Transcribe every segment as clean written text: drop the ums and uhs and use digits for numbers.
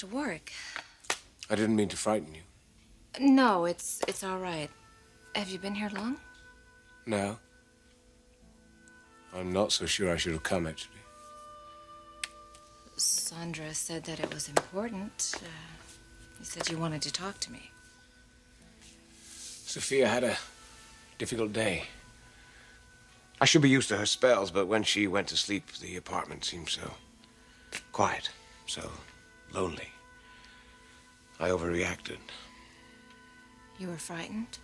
to work. I didn't mean to frighten you. No, it's all right. Have you been here long? No. I'm not so sure I should have come, actually. Sandra said that it was important. You said you wanted to talk to me. Sophia had a difficult day. I should be used to her spells, but when she went to sleep, the apartment seemed so quiet, so lonely. I overreacted. You were frightened?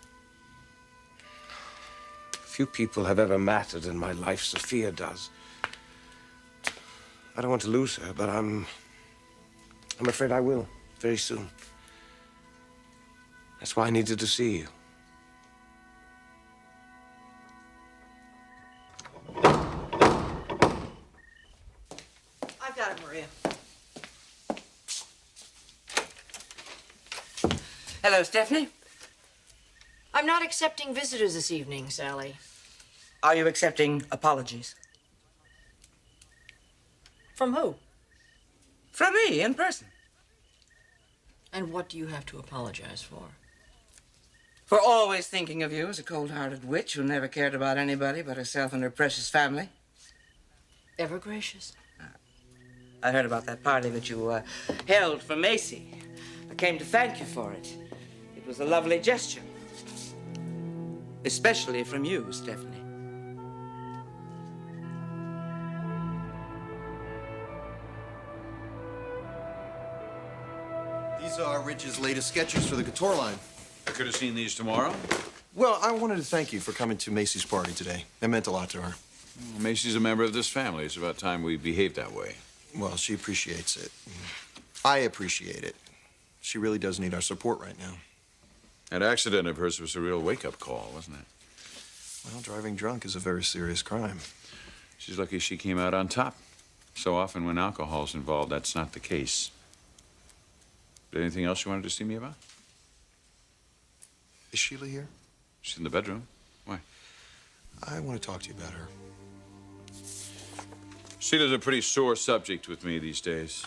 Few people have ever mattered in my life. Sophia does. I don't want to lose her, but I'm afraid I will very soon. That's why I needed to see you. I've got it, Maria. Hello, Stephanie. I'm not accepting visitors this evening, Sally. Are you accepting apologies? From who? From me, in person. And what do you have to apologize for? For always thinking of you as a cold-hearted witch who never cared about anybody but herself and her precious family. Ever gracious. I heard about that party that you held for Macy. I came to thank you for it. It was a lovely gesture. Especially from you, Stephanie. These are Rich's latest sketches for the couture line. I could have seen these tomorrow. Well, I wanted to thank you for coming to Macy's party today. It meant a lot to her. Well, Macy's a member of this family. It's about time we behaved that way. Well, she appreciates it. I appreciate it. She really does need our support right now. That accident of hers was a real wake-up call, wasn't it? Well, driving drunk is a very serious crime. She's lucky she came out on top. So often when alcohol's involved, that's not the case. Anything else you wanted to see me about? Is Sheila here? She's in the bedroom. Why? I want to talk to you about her. Sheila's a pretty sore subject with me these days.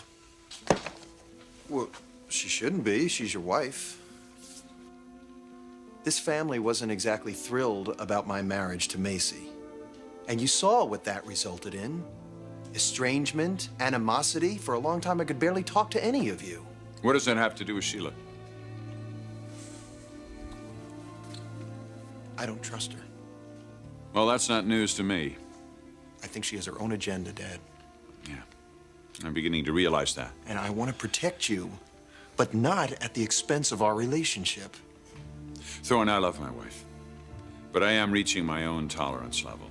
Well, she shouldn't be. She's your wife. This family wasn't exactly thrilled about my marriage to Macy. And you saw what that resulted in. Estrangement, animosity. For a long time, I could barely talk to any of you. What does that have to do with Sheila? I don't trust her. Well, that's not news to me. I think she has her own agenda, Dad. Yeah, I'm beginning to realize that. And I want to protect you, but not at the expense of our relationship. Thorne, I love my wife, but I am reaching my own tolerance level.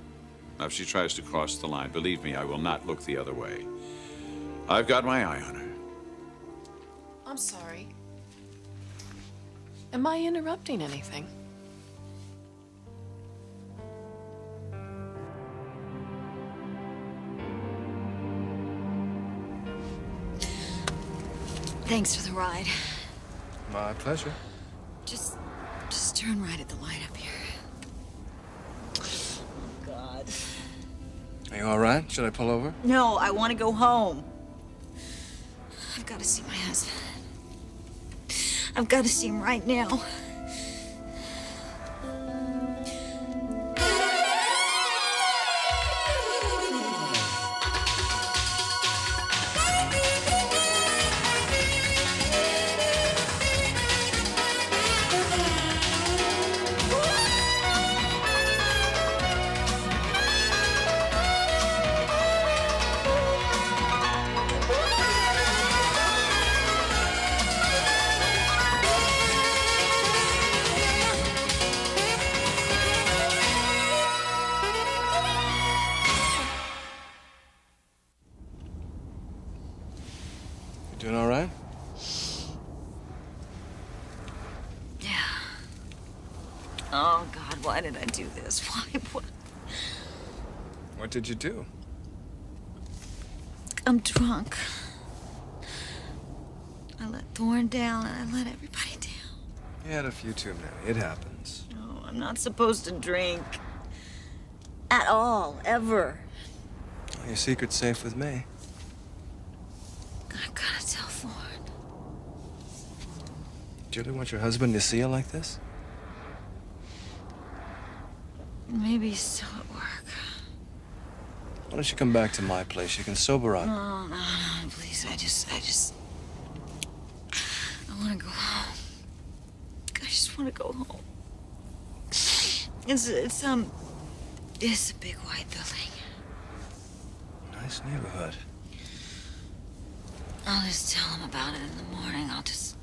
Now, if she tries to cross the line, believe me, I will not look the other way. I've got my eye on her. I'm sorry. Am I interrupting anything? Thanks for the ride. My pleasure. Just turn right at the light up here. Oh, God. Are you all right? Should I pull over? No, I want to go home. I've got to see my husband. I've got to see him right now. Doing all right? Yeah. Oh, God, why did I do this? Why? What did you do? I'm drunk. I let Thorne down, and I let everybody down. You had a few too many. It happens. No, I'm not supposed to drink. At all, ever. Well, your secret's safe with me. I've got to tell Thorne. Do you really want your husband to see you like this? Maybe he's still at work. Why don't you come back to my place? You can sober up. No, please. I want to go home. I just want to go home. It's a big white building. Nice neighborhood. I'll just tell him about it in the morning. I'll just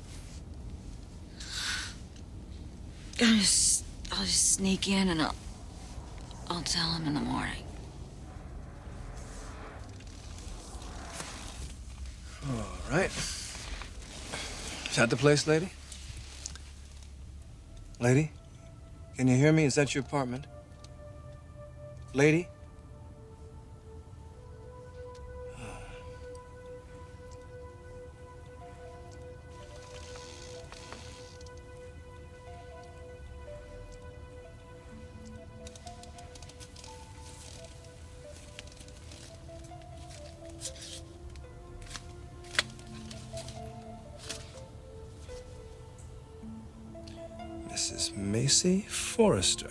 sneak in and I'll tell him in the morning. All right. Is that the place, lady? Lady? Can you hear me? Is that your apartment? Lady? Mrs. Macy Forrester.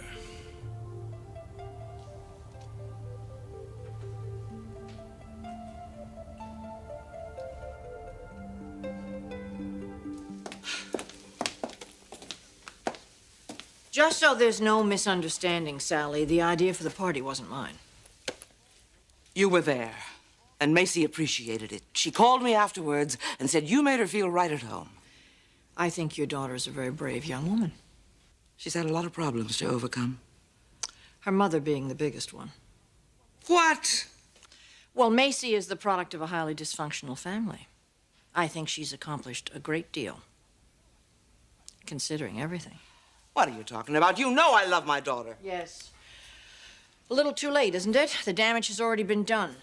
Just so there's no misunderstanding, Sally, the idea for the party wasn't mine. You were there, and Macy appreciated it. She called me afterwards and said you made her feel right at home. I think your daughter's a very brave young woman. She's had a lot of problems to overcome. Her mother being the biggest one. What? Well, Macy is the product of a highly dysfunctional family. I think she's accomplished a great deal, considering everything. What are you talking about? You know I love my daughter. Yes. A little too late, isn't it? The damage has already been done.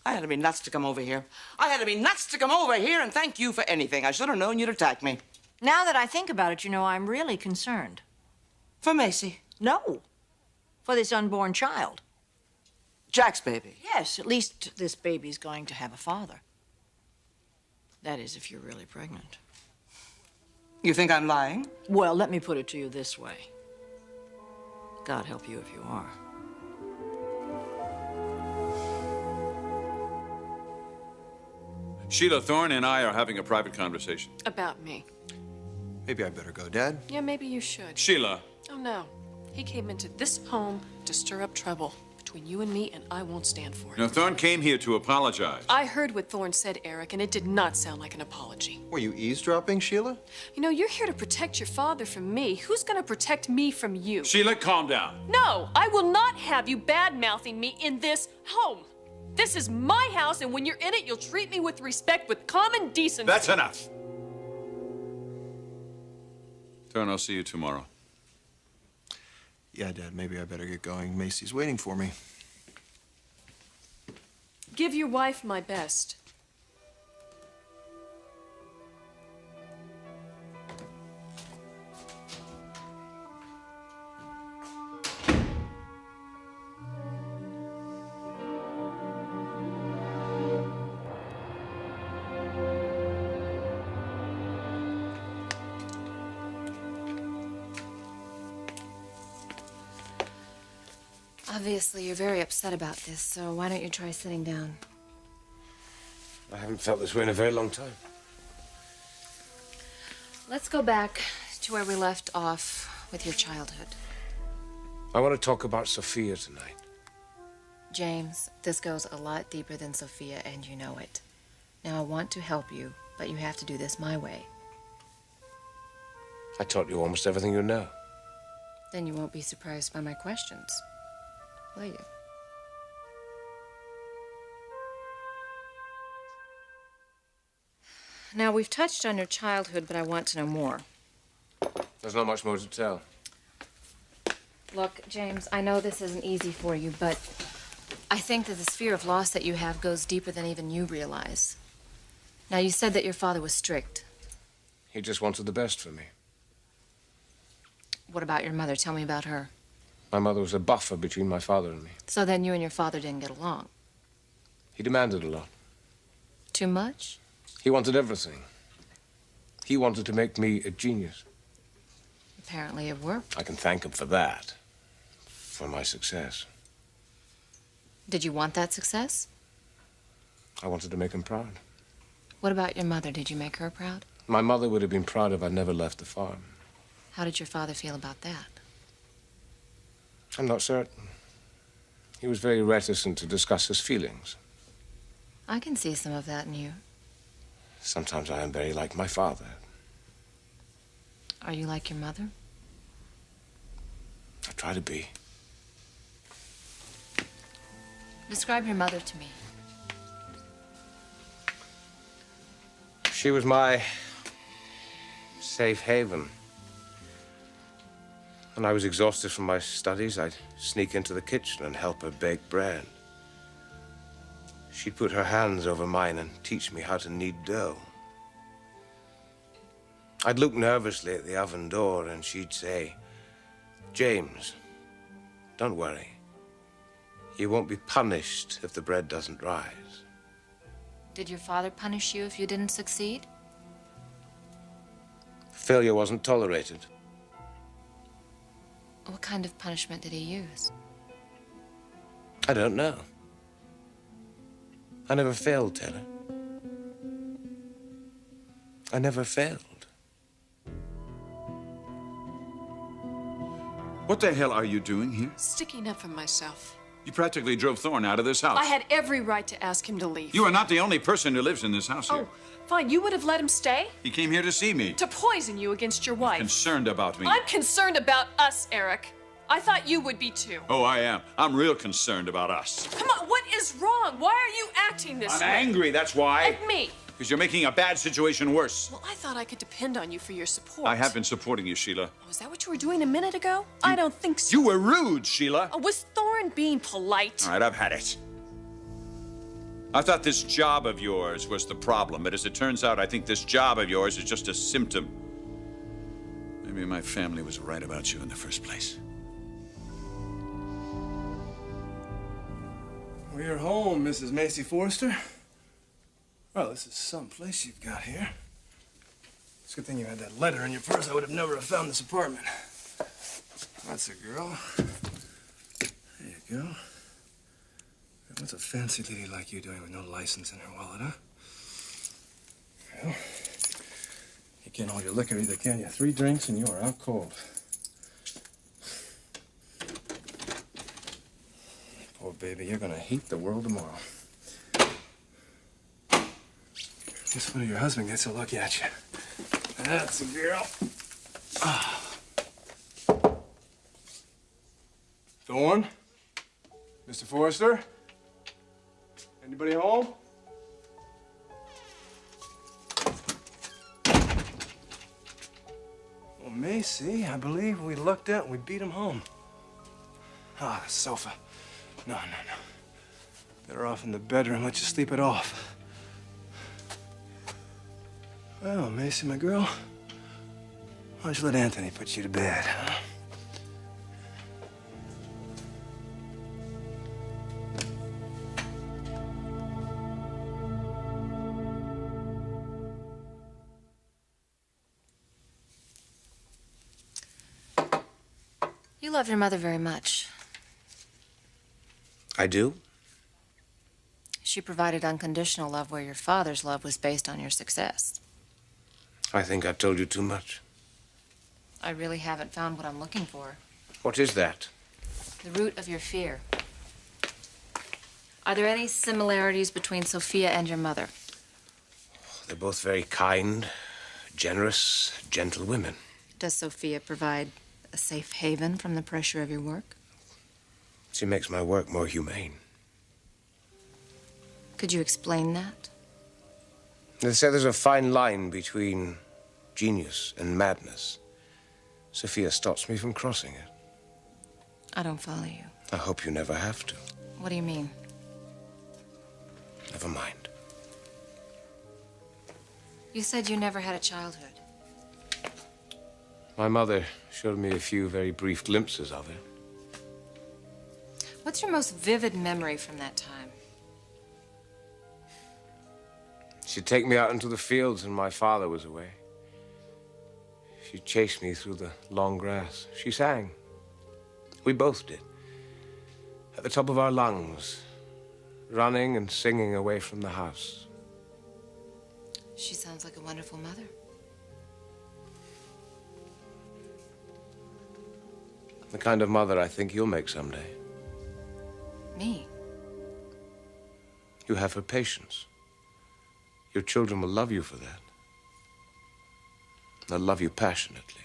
I had to be nuts to come over here. I had to be nuts to come over here and thank you for anything. I should have known you'd attack me. Now that I think about it, you know, I'm really concerned. For Macy? No. For this unborn child. Jack's baby? Yes, at least this baby's going to have a father. That is, if you're really pregnant. You think I'm lying? Well, let me put it to you this way. God help you if you are. Sheila, Thorne and I are having a private conversation. About me. Maybe I better go, Dad. Yeah, maybe you should. Sheila. Oh, no. He came into this home to stir up trouble between you and me, and I won't stand for it. Now, Thorne came here to apologize. I heard what Thorne said, Eric, and it did not sound like an apology. Were you eavesdropping, Sheila? You know, you're here to protect your father from me. Who's gonna protect me from you? Sheila, calm down. No, I will not have you bad-mouthing me in this home. This is my house, and when you're in it, you'll treat me with respect, with common decency. That's enough. Thorne, I'll see you tomorrow. Yeah, Dad, maybe I better get going. Macy's waiting for me. Give your wife my best. Obviously, you're very upset about this, so why don't you try sitting down? I haven't felt this way in a very long time. Let's go back to where we left off with your childhood. I want to talk about Sophia tonight. James, this goes a lot deeper than Sophia, and you know it. Now, I want to help you, but you have to do this my way. I taught you almost everything you know. Then you won't be surprised by my questions, will you? Now, we've touched on your childhood, but I want to know more. There's not much more to tell. Look, James, I know this isn't easy for you, but I think that this fear of loss that you have goes deeper than even you realize. Now, you said that your father was strict. He just wanted the best for me. What about your mother? Tell me about her. My mother was a buffer between my father and me. So then you and your father didn't get along. He demanded a lot. Too much? He wanted everything. He wanted to make me a genius. Apparently it worked. I can thank him for that, for my success. Did you want that success? I wanted to make him proud. What about your mother? Did you make her proud? My mother would have been proud if I'd never left the farm. How did your father feel about that? I'm not certain. He was very reticent to discuss his feelings. I can see some of that in you. Sometimes I am very like my father. Are you like your mother? I try to be. Describe your mother to me. She was my safe haven. When I was exhausted from my studies, I'd sneak into the kitchen and help her bake bread. She'd put her hands over mine and teach me how to knead dough. I'd look nervously at the oven door and she'd say, "James, don't worry. You won't be punished if the bread doesn't rise." Did your father punish you if you didn't succeed? Failure wasn't tolerated. What kind of punishment did he use? I don't know. I never failed, Taylor. I never failed. What the hell are you doing here? Sticking up for myself. You practically drove Thorne out of this house. I had every right to ask him to leave. You are not the only person who lives in this house here. Oh, fine. You would have let him stay? He came here to see me. To poison you against your wife. Concerned about me. I'm concerned about us, Eric. I thought you would be too. Oh, I am. I'm real concerned about us. Come on, what is wrong? Why are you acting this I'm way? angry, that's why. At me. Because you're making a bad situation worse. Well, I thought I could depend on you for your support. I have been supporting you, Sheila. Oh, is that what you were doing a minute ago? I don't think so. You were rude, Sheila. Oh, was Thorne being polite? All right, I've had it. I thought this job of yours was the problem, but as it turns out, I think this job of yours is just a symptom. Maybe my family was right about you in the first place. We're home, Mrs. Macy Forrester. Well, this is some place you've got here. It's a good thing you had that letter in your purse. I would have never have found this apartment. That's a girl. There you go. What's a fancy lady like you doing with no license in her wallet, huh? Well, you can't hold your liquor either, can you? 3 drinks and you are out cold. Poor baby, you're gonna hate the world tomorrow. Just when your husband gets a look at you. That's a girl. Thorne? Mr. Forrester? Anybody home? Well, Macy, I believe we lucked out and we beat him home. Ah, the sofa. No. Better off in the bedroom. Let you sleep it off. Well, Macy, my girl, why don't you let Anthony put you to bed, huh? You love your mother very much. I do? She provided unconditional love where your father's love was based on your success. I think I've told you too much. I really haven't found what I'm looking for. What is that? The root of your fear. Are there any similarities between Sophia and your mother? They're both very kind, generous, gentle women. Does Sophia provide a safe haven from the pressure of your work? She makes my work more humane. Could you explain that? They say there's a fine line between genius and madness. Sophia stops me from crossing it. I don't follow you. I hope you never have to. What do you mean? Never mind. You said you never had a childhood. My mother showed me a few very brief glimpses of it. What's your most vivid memory from that time? She'd take me out into the fields when my father was away. She chased me through the long grass. She sang. We both did. At the top of our lungs, running and singing away from the house. She sounds like a wonderful mother. The kind of mother I think you'll make someday. Me? You have her patience. Your children will love you for that. They'll love you passionately.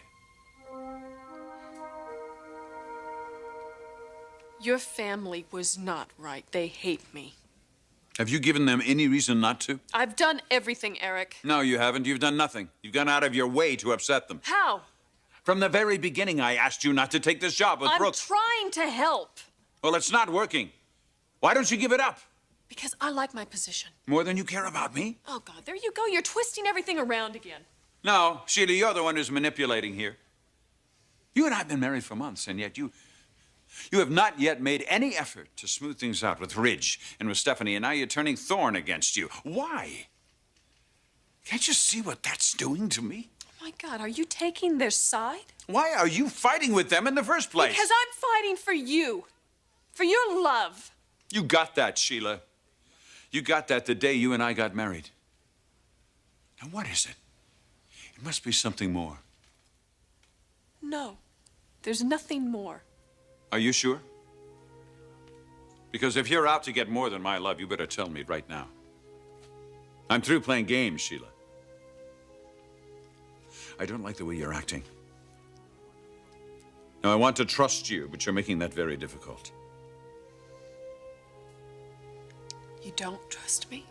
Your family was not right. They hate me. Have you given them any reason not to? I've done everything, Eric. No, you haven't. You've done nothing. You've gone out of your way to upset them. How? From the very beginning, I asked you not to take this job with Brooks. I'm trying to help. Well, it's not working. Why don't you give it up? Because I like my position. More than you care about me? Oh, God, there you go. You're twisting everything around again. No, Sheila, you're the one who's manipulating here. You and I have been married for months, and yet you have not yet made any effort to smooth things out with Ridge and with Stephanie, and now you're turning Thorne against you. Why? Can't you see what that's doing to me? Oh, my God, are you taking their side? Why are you fighting with them in the first place? Because I'm fighting for you. For your love. You got that, Sheila. You got that the day you and I got married. Now, what is it? It must be something more. No, there's nothing more. Are you sure? Because if you're out to get more than my love, you better tell me right now. I'm through playing games, Sheila. I don't like the way you're acting. Now, I want to trust you, but you're making that very difficult. You don't trust me?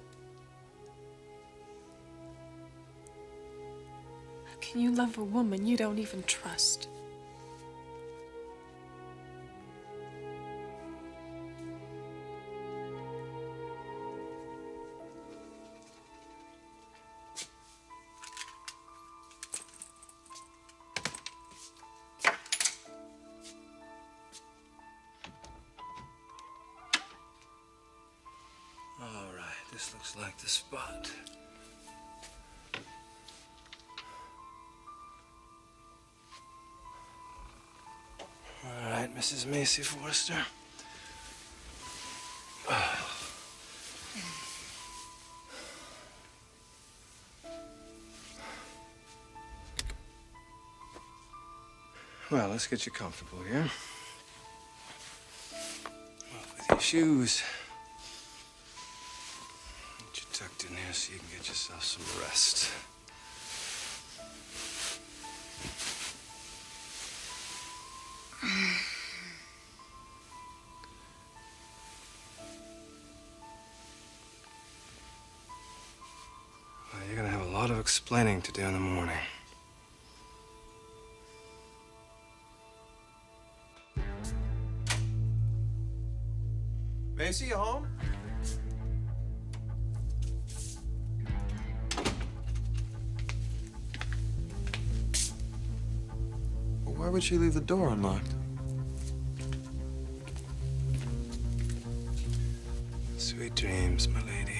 How can you love a woman you don't even trust? All right, this looks like the spot. All right, Mrs. Macy Forrester. Well, let's get you comfortable here. With your shoes. Get you tucked in here so you can get yourself some rest. Well, you're gonna have a lot of explaining to do in the morning. Macy, you home? Well, why would she leave the door unlocked? Sweet dreams, my lady.